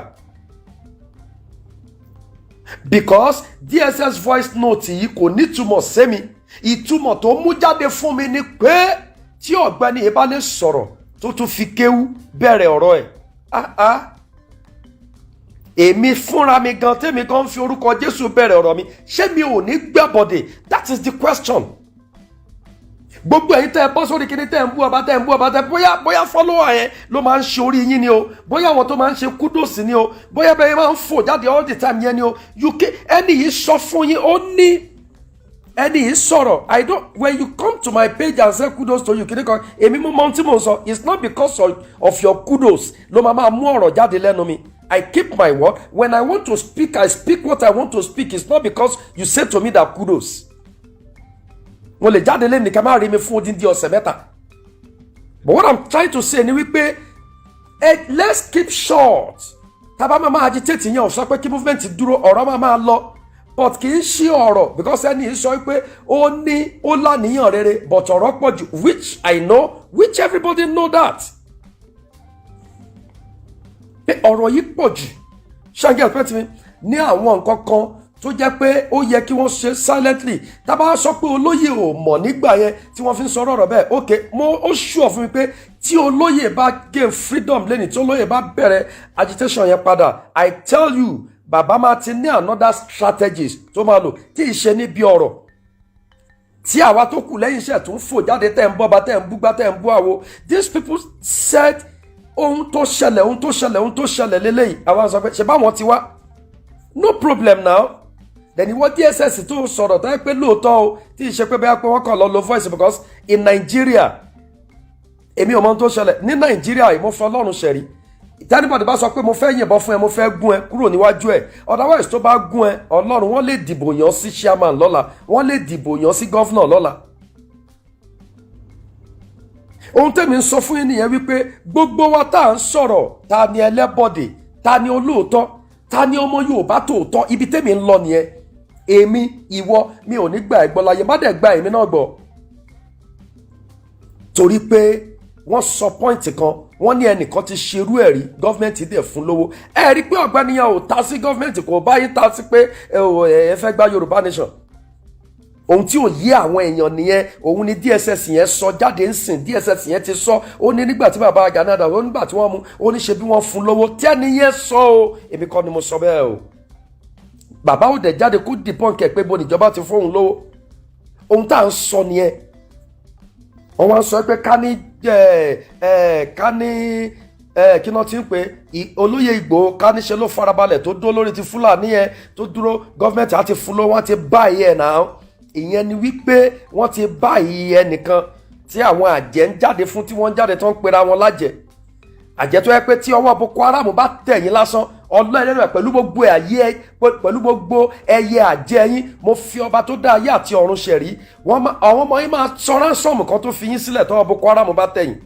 because DSS voice note yìí kò nítumọ̀ sẹ́mi ìtumọ̀ tó mú jáde fún mi ni pé tí ọ̀gbẹ́ni yìí bá lè sọ̀rọ̀ tó tún fi kéwú bẹ̀rẹ̀ ọ̀rọ̀ ẹ̀ èmi fúnra mi gan tèmi gan fi orúkọ Jésù bẹ̀rẹ̀ ọ̀rọ̀ mi ṣé mi ò ní gbẹ̀bọ̀dẹ̀ that is the question gbogbo ẹ̀yin tẹ́ ẹ bọ́ sórí kíní tẹ́ ẹ ń bú ọba tẹ́ bóyá follower yẹn ló máa ń ṣe orí yín ni o bóyá àwọn tó máa ń ṣe kudos ni o bóyá bẹ́ẹ̀ máa ń fò jáde all the time yẹn ni o ẹni yìí sọ fún yín ó ní ẹni yìí sọ̀rọ̀ when you come to my page and say kudos to you kíní kan èmi mú mọ́ tí mò ń sọ it's not because of your kudos ló máa mú ọ̀rọ̀ jáde lẹ́nu mi I keep my word when I want to speak I speak what I want to speak it's not because you say to me that kudos mo lè jáde lé nìkan má rí mi fún odindi ọ̀sẹ̀ mẹ́ta. But what I'm trying to say ni wípé let's keep short. Tábà máa agitate yẹn ò sọ pé kí movement dúró, ọ̀rọ̀ máa lọ, but kì í ṣe ọ̀rọ̀ because ẹni sọ pé ó láníyàn rere but ọ̀rọ̀ pọ̀ jù, which I know, which everybody know that. Pé ọ̀rọ̀ yìí pọ̀ jù ṣáàgì àpẹẹtì mi ní àwọn nǹkan kan tó jẹ́ pé ó yẹ kí wọ́n ṣe silently. Tábà sọ pé olóyè ò mọ̀ nígbà yẹn tí wọ́n fi ń sọ ọ̀rọ̀ bẹ́ẹ̀, ok, ó sure fún mi pé tí olóyè bá gain freedom lẹ́ni, tí olóyè bá bẹ̀rẹ̀ agitation yẹn padà, I tell you, bàbá máa ti ní another strategies tó máa lò tí ì ṣe níbi ọ̀rọ̀ tí àwa tó kù lẹ́yìn iṣẹ́ tó ń fò jáde tẹ́ ń bọ́ba tẹ́ ń búgbá tẹ́ ń bú àwo. These people said ohun tó ṣẹlẹ̀ lélẹ́yìí, àwa sọ pé ṣe báwọn ti wá, no problem now. Then ìwọ DSS tó sọ̀rọ̀ tó yẹ pé lóòótọ́ o tí ì ṣe pé bẹ́ẹ̀ pé wọ́n kàn lọ lo voice because in Nigeria èmi ò mọ ohun tó ṣẹlẹ̀ ní Nigeria mo fọ Ọlọ́run ṣẹ̀rí. Tẹ́nibọ̀dì bá sọ pé mo fẹ́ yìnbọn fún ẹ, mo fẹ́ gún ẹ kúrò níwájú ẹ, otherwise tó bá gún ẹ, Ọlọ́run wọ́n lè dìbò yàn sí chairman lọ́la, wọ́n lè dìbò yàn sí governor lọ́la. Ohun tẹ́mi ń sọ fún yín nìyẹn wípé gbogbo wa tá à ń sọ̀rọ̀, ta ni ẹlẹ́bọ̀dè, ta ni olóòótọ́, ta ni ọmọ Yorùbá tòótọ́, ibi tẹ́mi ń lọ nìyẹn. Èmi, ìwọ, mi ò ní gbà ẹ gbọ́ láyé, má dẹ̀ gba èmi náà gbọ́. Torí pé wọ́n sọ pọ́ìntì kan, wọ́n ní ẹnìkan ti ṣerú ẹ̀ rí, gọ́fìmẹ̀ntì dẹ̀ fún lówó. Ẹ rí pé ọ̀gbẹ́niyàn ò ta sí gọ́fìmẹ̀ntì, kò bá yín ta sí pé ẹ fẹ́ gba Yorùbá nation. Ohun tí ò yé àwọn èèyàn nìyẹn, òun ni DSS yẹn sọ jáde ń sìn, DSS yẹn ti sọ, ó ní nígbà tí bàbá Gani Adams, ó nígbà tí wọ́n mú, ó ní ṣe bí wọ́n fún lówó, tí ẹni yẹn sọ o, èmi kọ́ ni mo sọ bẹ́ẹ̀ o. Bàbá ò dẹ̀ jáde kó dìpọ́ǹkì ẹ̀ pé bo níjọba ti fóun lówó. Ohun tá à ń sọ nìyẹn. Wọ́n wá ń sọ pé ká ní kí náà ti ń pè olóyè Ìgbòho, ká ní ṣe ló farabalẹ̀ tó dúró lórí ti Fúlàní yẹn tó dúró, gọ́fìmẹ̀ntì á ti fún lówó, wọ́n ti báyìí ẹ̀ náà. Ìyẹn ni wípé wọ́n ti báyìí ẹnìkan tí àwọn àjẹ́ ń jáde fún, tí wọ́n ń jáde tó ń pera wọn lájẹ́. Àjẹ́ tó yẹ pé tí ọwọ́ Boko Haram bá tẹ̀yìn lásán, Ọlọ́run rẹ̀ pẹ̀lú gbogbo ẹyẹ àjẹ́ yín, mo fi ọba tó dá ayé àti ọ̀run ṣẹ̀rí, àwọn ọmọ yín máa sọ ránsọ̀mù kan tó fi yín sílẹ̀ tọ́wọ́ Boko Haram bá tẹ̀yìn.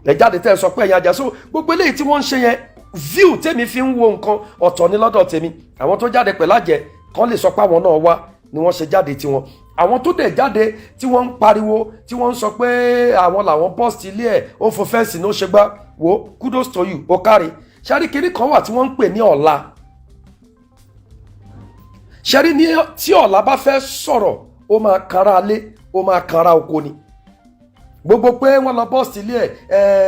Ẹ jáde tẹ́ ẹ sọ pé ẹ̀yin ajá, so gbogbo eléyìí tí wọ́n ń ṣe yẹn, view tèmi fi ń wo nǹkan ọ̀tọ̀ ní lọ́dọ̀ tèmi. Àwọn tó jáde pẹ̀lú àjẹ́ kan lè sọ pé àwọn náà wá ni wọ́n ṣe jáde tiwọn. Àwọn tó dẹ̀ jáde tí wọ́n ń pariwo, tí wọ́n ń sọ pé àwọn làwọn bọ́ọ̀sì ilé ẹ̀, ó fò fẹ́ǹsì ní ó ṣe gbá, wo kudos to you, ó kárí. Ṣẹ́rí kiri kan wà tí wọ́n ń pè ní ọ̀la. Ṣẹ́rí ní tí ọ̀la bá fẹ́ sọ̀rọ̀, ó máa kanra alé, ó máa kanra oko ni. Gbogbo pé wọ́n lọ bọ́ọ̀sì ilé ẹ̀,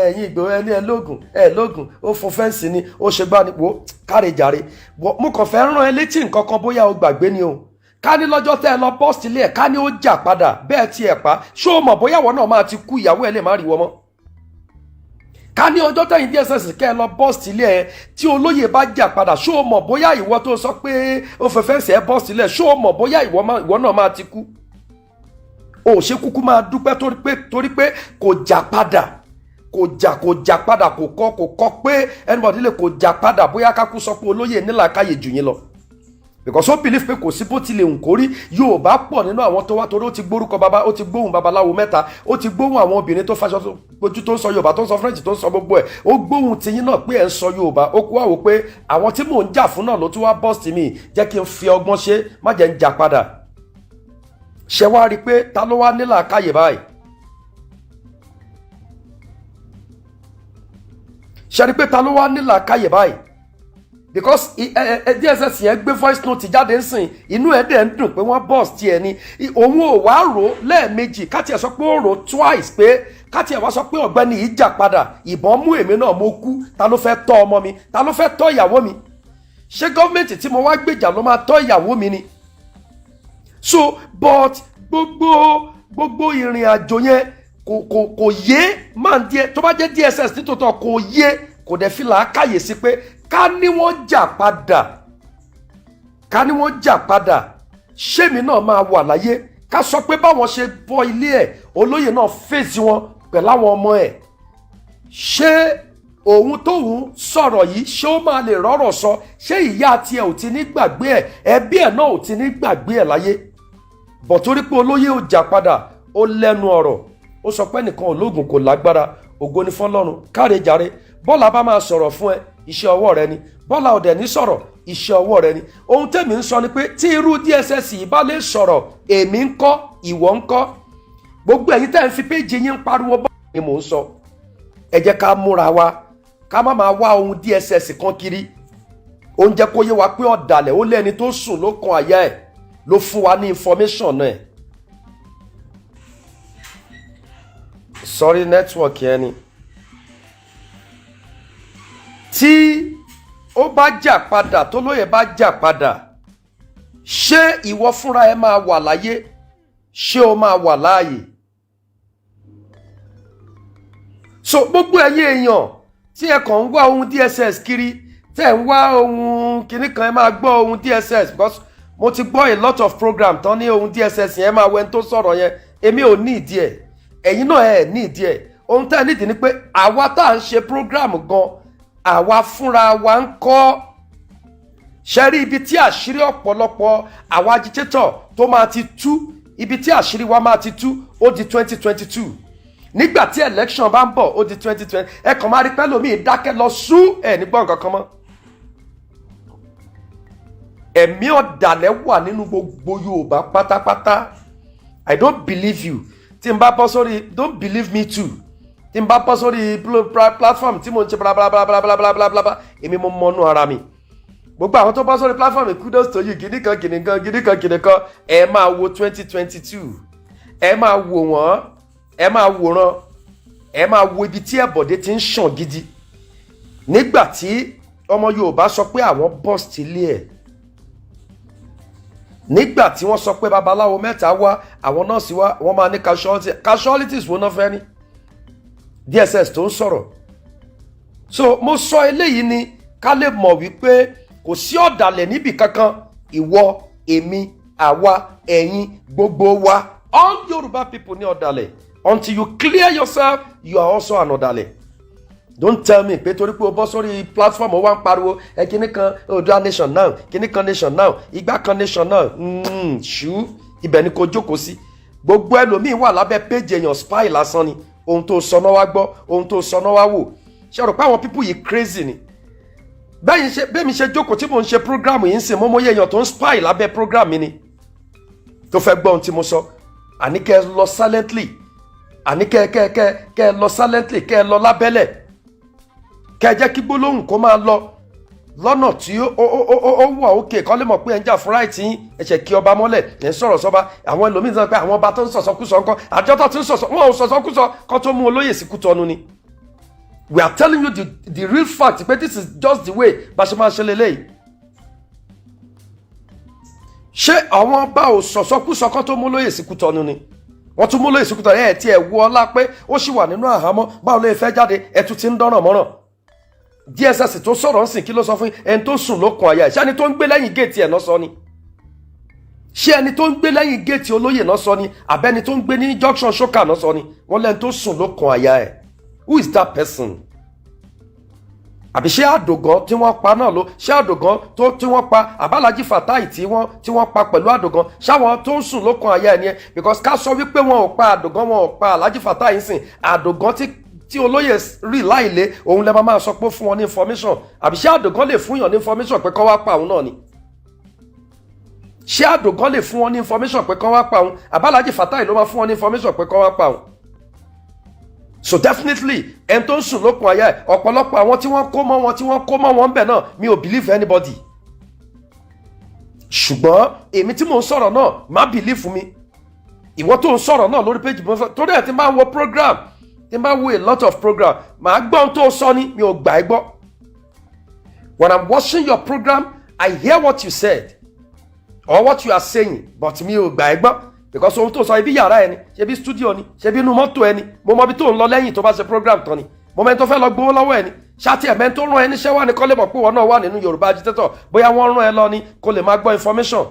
ẹ̀yin Ìgbòho ẹni lóògùn, ó fò fẹ́ǹsì ni, ó ṣe gbá ni, wo kárí jàre. Mo kàn fẹ́ rán ẹ létí nǹkan kan bóyá o gbàgbé ni o. Ká ní lọ́jọ́ tẹ́ ẹ lọ bọ́ọ̀sì ilé ẹ̀, ká ní ó jà padà, bẹ́ẹ̀ tí ẹ̀ pa, ṣó o mọ̀ bóyá ìwọ náà máa ti kú, ìyàwó ẹ̀ lè má rí wọ́n mọ́. Ká ní ọjọ́ tẹ́yìn DSS kẹ́ ẹ lọ bọ́ọ̀sì ilé ẹ̀, tí olóyè bá jà padà, ṣó o mọ̀ bóyá ìwọ tó sọ pé ó fẹ́ fẹ́ǹsì ẹ bọ́ọ̀sì ilé ẹ̀, ṣó o mọ̀ bóyá ìwọ náà máa ti kú. O ṣe kúkú máa dúpẹ́ torí pé kò jà padà, kò jà padà, kò kọ́ pé anybody lè kò jà padà, bóyá kákú sọ pé olóyè nílàákàyè jù yín lọ. Because ó believe pé kò sí bó tilẹ̀ ń kórí, Yorùbá pọ̀ nínú àwọn tó wá torí ó ti gbórúkọ bàbá, ó ti gbóhùn babaláwo mẹ́ta, ó ti gbóhùn àwọn obìnrin tó faṣọ ojú tó ń sọ Yorùbá, tó ń sọ French, tó ń sọ gbogbo ẹ̀, ó gbóhùn tiyín náà pé ẹ̀ ń sọ Yorùbá, ó kú àwò pé àwọn tí mò ń jà fún náà ló tún wá bọ́ọ̀sì mi, jẹ́ kí n fi ọgbọ́n ṣe, má jẹ́ ń jà padà. Ṣé wá rí pé ta ló wá nílà káyè báyìí? Ṣé rí pé ta ló wá nílà káyè báyìí? Because DSS yẹn gbé voice note jáde ń sìn, inú ẹ̀ dẹ̀ ń dùn pé wọ́n bọ́ọ̀sì tiẹ̀ ni, òun ò wá rò lẹ́ẹ̀mejì, káti ẹ̀ sọ pé ó rò twice, pé káti ẹ̀ wá sọ pé ọ̀gbẹ́ni yìí jà padà, ìbọn mú èmi náà, mo kú, ta ló fẹ́ tọ́ ọmọ mi, ta ló fẹ́ tọ́ ìyàwó mi? Ṣé gọ́ọ̀mẹ̀ntì tí mo wá gbèjà ló máa tọ́ ìyàwó mi ni? So but gbogbo ìrìn àjò yẹn kò yé máa ń díẹ̀, tó bá jẹ́ DSS nítòótọ́ kò yé, kò dẹ̀ fi làákàyè sí pé ká ní wọ́n jà padà, ṣémi náà máa wà láyé, ká sọ pé báwọn ṣe bọ́ ilé ẹ̀, olóyè náà fèsì wọn pẹ̀lú àwọn ọmọ ẹ̀, ṣé òun tóun sọ̀rọ̀ yìí ṣé ó máa lè rọ́rọ̀ sọ? Ṣé ìyá tiẹ̀ ò ti ní gbàgbé ẹ̀, ẹbí ẹ̀ náà ò ti ní gbàgbé ẹ̀ láyé? bọ̀ torí pé olóyè ò jà padà ó lẹ́nu ọ̀rọ̀ ó sọ pé nìkan ológun kò lágbára ògo ni fọlọ́run káre jàre bọ́lá bá máa sọ̀rọ̀ fún ẹ iṣẹ́ ọwọ́ rẹ ni bọ́lá ọ̀dẹ̀ ní sọ̀rọ̀ iṣẹ́ ọwọ́ rẹ ni ohun tèmi ń sọ ni pé tí irú DSS yìí bá lè sọ̀rọ̀ èmi ń kọ́ ìwọ ń kọ́ gbogbo ẹ̀yin tẹ́ ń fi péjì yín ń pariwo bọ́ ni mò ń sọ ẹ jẹ́ ká múra wa ká má máa wá ohun DSS kan kiri ó ń jẹ́ kó yé wa pé ọ̀dàlẹ̀ ó lẹ́ni tó sùn ló kan àyà ẹ̀ ló fún wa ní information náà sorry network yẹn ni tí ó bá jà padà tó lóye bá jà padà ṣé ìwọ fúnra ẹ máa wà láyé ṣé o máa wà láàyè so gbogbo ẹ̀yin èèyàn tí ẹ kàn ń wá ohun DSS kiri tẹ́ ń wá ohun kìnnì kan ẹ máa gbọ́ ohun DSS because mo ti gbọ́ a lot of program tán ní ohun DSS yẹn máa wẹ́n tó sọ̀rọ̀ yẹn èmi ò ní ìdí ẹ̀ ẹ̀yin náà ẹ̀ ní ìdí ẹ̀ ohun tẹ́ ẹ nídìí ni pé àwa tá à ń ṣe program gan àwa fúnra wa ń kọ́ ṣe rí ibi tí àṣírí ọ̀pọ̀lọpọ̀ àwa agitator tó máa ti tú ibi tí àṣírí wa máa ti tú ó di 2022 nígbà tí election bá ń bọ̀ ó di 2020 ẹ kàn máa rí pẹ́ lómi ìdákẹ́ lọ sú ẹ̀ nígbà nǹkan kan mọ́ ẹ̀mí ọ̀dàlẹ̀ wà nínú gbogbo Yorùbá pátápátá I don't believe you tí n bá bọ́ sórí don't believe me too tí n bá bọ́ sórí platform tí mo ń ṣe blablabla èmi mo mọnú ara mi gbogbo àwọn tó bọ́ sórí platform kudos to you gidi kan ẹ máa wo 2022 ẹ máa wò wọ́n ẹ máa wòran ẹ máa wo ibi tí ẹ̀bọ̀dé ti ń ṣàn gidi nígbà tí ọmọ Yorùbá sọ pé àwọn bust ilé ẹ̀ nígbà tí wọ́n sọ pé babaláwo mẹ́ta wá àwọn nọ́ọ̀sì wá wọ́n máa ní casualties wo náà fẹ́ ní DSS tó ń sọ̀rọ̀ so mo sọ eléyìí ni ká lè mọ̀ wípé kò sí ọ̀dàlẹ̀ níbì kankan ìwọ èmi àwa ẹ̀yin gbogbo wa all Yorùbá people ní ọ̀dàlẹ̀ until you clear yourself you are also an ọ̀dàlẹ̀ don't tell me pé torí pé o bọ́ sórí platform o wá ń pariwo ẹ kíní kan Oòduà nation now kíní kan nation now igbá kan nation now ṣú ibẹ̀ ni kò jókòó sí gbogbo ẹlòmíín wà lábẹ́ péjì èèyàn spy lásán ni ohun tó sọ náà wá gbọ́ ohun tó sọ náà wá wò ṣe rò pé àwọn people yìí crazy ni bẹ́ẹ̀ mi ṣe jókòó tí mo ń ṣe program yìí ń sìn mọ́mọ́ èèyàn tó ń spy lábẹ́ program mi ni tó fẹ́ gbọ́ ohun tí mo sọ àní kẹ́ ẹ lọ silently àní kẹ́ ẹ lọ silently kẹ́ ẹ lọ lábẹ́lẹ̀ kẹ́ ẹ jẹ́ kí gbólóhùn kó máa lọ lọ́nà tí ó wà òkè kọ́ lè mọ̀ pé ẹ̀ ń jà fún ráìtì yín ẹ̀ṣẹ̀ kí ọba mọ́lẹ̀ ẹ̀ ń sọ̀rọ̀ sọ́ba àwọn ẹlòmíín sọ pé àwọn ọba tó ń sọ̀sọ́kúsọ ńkọ́ àjọ tó ti ń sọ̀sọ́ wọn ò sọ̀sọ́kúsọ kọ́ tó mú olóyè sí Kútọ́nù ni. We are telling you the real fact pé this is just the way bá ṣe máa ṣe lélẹ́yìí. ṣé àwọn ọba ò sọ̀sọ́kúsọ kọ́ tó mú olóyè sí Kútọ́nù ni wọ́n tún mú olóyè sí Kútọ́nù ẹ̀ tí ẹ̀ wọ ọlá pé ó sì wà nínú àhámọ́ báwo ló fẹ́ jáde ẹ̀ tún ti ń dọ́ràn mọ́ràn. DSS tó sọ̀rọ̀ ń sìn kí ló sọ fún ẹni tó sùn lókun àyà ẹ̀ ṣé ẹni tó ń gbé lẹ́yìn géètì ẹ̀ náà sọ ni ṣé ẹni tó ń gbé lẹ́yìn géètì olóyè náà sọ ni àbẹ́ni tó ń gbé ní junction ṣókà náà sọ ni wọ́n lẹ́ni tó sùn lókun àyà ẹ̀ who is that person àbí ṣé àdògán tí wọ́n pa náà ló ṣé àdògán tí wọ́n pa àbálájí Fatai tí wọ́n pa pẹ̀lú àdògán ṣáwọn tó ń sùn lókun àyà ẹ̀ nìyẹn because ká sọ wípé wọn ò pa àdògán wọn ò pa Alhaji Fatai ń sìn àdògán tí olóyè rí láìlé òun lè máa sọ pé fún wọn ní information àbí ṣé àdògán lè fún yàn ní information pé kán wá pa òun náà ni ṣé àdògán lè fún wọn ní information pé kán wá pa òun àbálájí Fatai ló máa fún wọn ní information pé kán wá pa òun so definitely ẹni tó ń sùn lókun àyà ẹ̀ ọ̀pọ̀lọpọ̀ àwọn tí wọ́n kó mọ́ wọn bẹ̀ náà mi ò believe anybody ṣùgbọ́n èmi tí mò ń sọ̀rọ̀ náà má believe mi ìwọ tó ń sọ̀rọ̀ náà lórí page mi torí ẹ̀ tí máa ń wo program tí máa wo a lot of program màá gbọ́ ohun tó sọ ni mi ò gbà ẹ́ gbọ́ when I'm watching your program I hear what you said or what you are saying but mi ò gbà ẹ́ gbọ́ because ohun tó sọ ibi yàrá ẹni ṣebí studio ni ṣebí inú mọ́tò ẹni mo mọ ibi tó ń lọ lẹ́yìn tó bá ṣe program tán ni mo mẹ́ni tó fẹ́ lọ gbowó lọ́wọ́ ẹni ṣáàtì ẹ̀mẹ́ tó rán ẹni ṣẹ́ wà ní kọ́ lè mọ̀ pé wọn náà wà nínú Yorùbá agitator bóyá wọ́n rán ẹ lọ ni kó lè máa gbọ́ information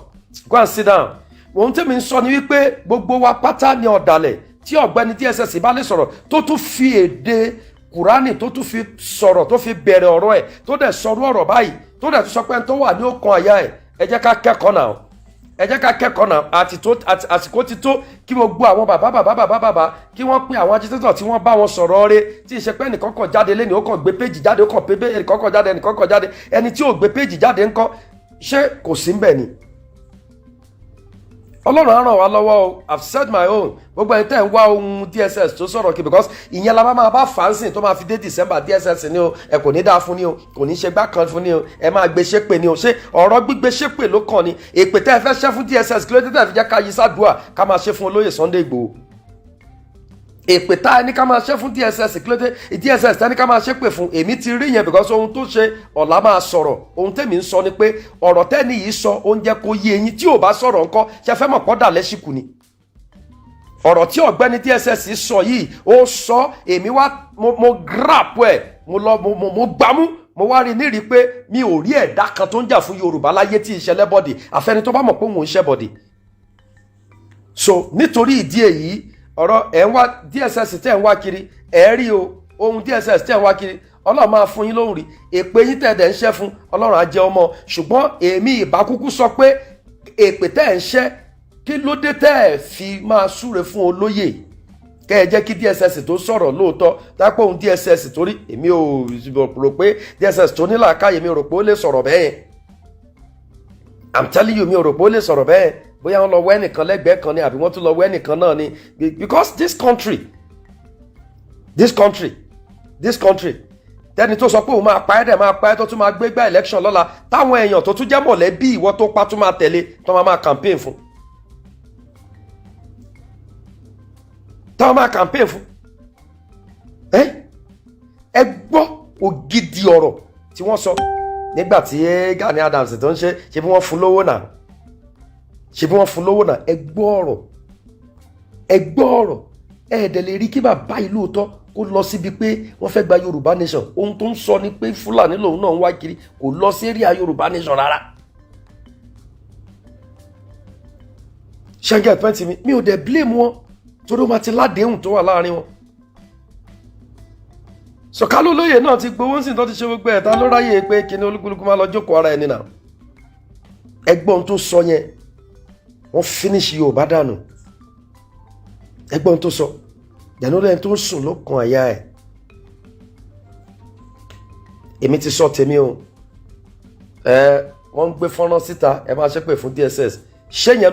go and sit down ohun tèmi ń sọ ni wípé gbogbo wa pátá ni ọ̀dàlẹ̀ tí ọ̀gbẹ́ni DSS bá lè sọ̀rọ̀ tó tún fi èdè Kùránì tó tún fi sọ̀rọ̀ tó fi bẹ̀rẹ̀ ọ̀rọ̀ ẹ̀ tó dẹ̀ sọ̀rọ̀ ọ̀rọ̀ báyìí tó dẹ̀ tún sọ pé ẹni tó wà ní ọkàn àyà ẹ̀ ẹ jẹ́ ká kẹ́kọ̀ọ́ náà ẹ jẹ́ ká kẹ́kọ̀ọ́ náà àsìkò ti tó kí gbogbo àwọn bàbá kí wọ́n pín àwọn agitator tí wọ́n bá wọn sọ̀rọ̀ rẹ̀ tí ìṣe pé ẹnìkan kan jáde lẹ́nu ó kàn gbé péjì jáde ó kàn pé ẹnìkan kan jáde ẹnìkan kan jáde ẹni tí ò gbé péjì jáde ńkọ́ ṣé kò sí ńbẹ̀ ni. Ọlọ́run á ràn wá lọ́wọ́ o. I've said my own. Gbogbo ẹni tẹ́ ń wá ohun DSS tó sọ̀rọ̀ kí because ìyẹn la máa bá fàánsìn tó máa fi dé December DSS ni o ẹ kò ní dáa fún ni o kò ní ṣe gbá kan fún ni o ẹ máa gbé ṣépè ni o ṣé ọ̀rọ̀ gbígbé ṣépè ló kàn ni èpè tẹ́ ẹ fẹ́ ṣẹ́ fún DSS kí ló dé tẹ́ fi jẹ́ ká yí sádùá ká máa ṣe fún olóyè Sunday Igboho. Èpè tá ẹni ká máa ṣe fún DSS kí ló dé DSS tẹ́ni ká máa ṣépè fún èmi ti rí yẹn because ohun tó ṣe ọ̀la máa sọ̀rọ̀ ohun tẹ́mi ń sọ ni pé ọ̀rọ̀ tẹ́ni yìí sọ oúnjẹ kò yé eyín tí ò bá sọ̀rọ̀ ńkọ́ ṣe fẹ́ mọ̀ pọ́dà lẹ́sìkù ni. Ọ̀rọ̀ tí ọ̀gbẹ́ni DSS sọ yìí ó sọ èmi wá mo grab ẹ̀ mo gbámú mo wá rí nírí pé mi ò rí ẹ̀dá kan tó ń jà fún Yorùbá láyé tí ìṣẹ̀lẹ̀ bọ̀dì àfẹni tó bá mọ̀ pé òun ń ṣẹ́ bọ̀dì. So nítorí ìdí èyí ọ̀rọ̀ ẹ̀ ń wá DSS tẹ̀ ń wá kiri ẹ̀ rí o ohun DSS tẹ̀ ń wá kiri Ọlọ́run máa fún yín lóhùn rí èpè yín tẹ̀ dẹ̀ ń ṣẹ́ fún Ọlọ́run á jẹ́ ọmọ ṣùgbọ́n èmi ìbákúkú sọ pé èpè tẹ̀ ń ṣẹ́ kí ló dé tẹ́ ẹ̀ fi máa súre fún olóyè kẹ́ ẹ jẹ́ kí DSS tó sọ̀rọ̀ lóòótọ́ dápò ohun DSS torí èmi ò rò pé DSS tó ní làákàyè mi ò rò pé ó lè sọ̀rọ̀ bẹ́ẹ̀ I'm telling you mi ò rò pé ó lè sọ̀rọ̀ bẹ́ẹ̀ bóyá wọ́n lọ wẹ́ nìkan lẹ́gbẹ̀ẹ́ kan ni àbí wọ́n tún lọ wẹ́ nìkan náà ni because this country tẹ́ni tó sọ pé òun máa pa ẹ́ dẹ̀ máa pa ẹ́ tó tún máa gbégbá election lọ́la táwọn èèyàn tó tún jẹ́ mọ̀lẹ́bí ìwọ tó pa tún máa tẹ̀lé tó máa campaign fún. táwọn máa campaign fún ẹ gbọ́ ògidì ọ̀rọ̀ tí wọ́n sọ nígbà tí Gani Adams tó ń ṣe bí wọ́n fún lówó náà ẹ gbọ́ ọ̀rọ̀ ẹ̀ẹ́dẹ̀ lè rí kí bàbá yìí lóòótọ́ kó lọ síbi pé wọ́n fẹ́ gba Yorùbá nation ohun tó ń sọ ni pé Fúlàní lòun náà ń wá kiri kò lọ sí area Yorùbá nation rárá. ṣẹ́ńgẹ̀ pẹ́ntì mi ò dẹ̀ blame wọn torí wọ́n ti ládéhùn tó wà láàrin wọn. Sọ̀kálú lóye náà ti gbowó sí tó ti ṣe gbogbo ẹ̀ta ló ráyè pé kíní olúkúlùkù máa lọ jókòó ara ẹni náà. ẹgbọ́n tó sọ yẹn wọ́n finish Yorùbá dànù. ẹgbọ́n tó sọ ìdánilẹ́yìn tó ń sùn ló kan àyà ẹ̀. èmi ti sọ tèmi o wọ́n ń gbé fọ́nrán síta ẹ máa ṣépè fún DSS ṣé yẹn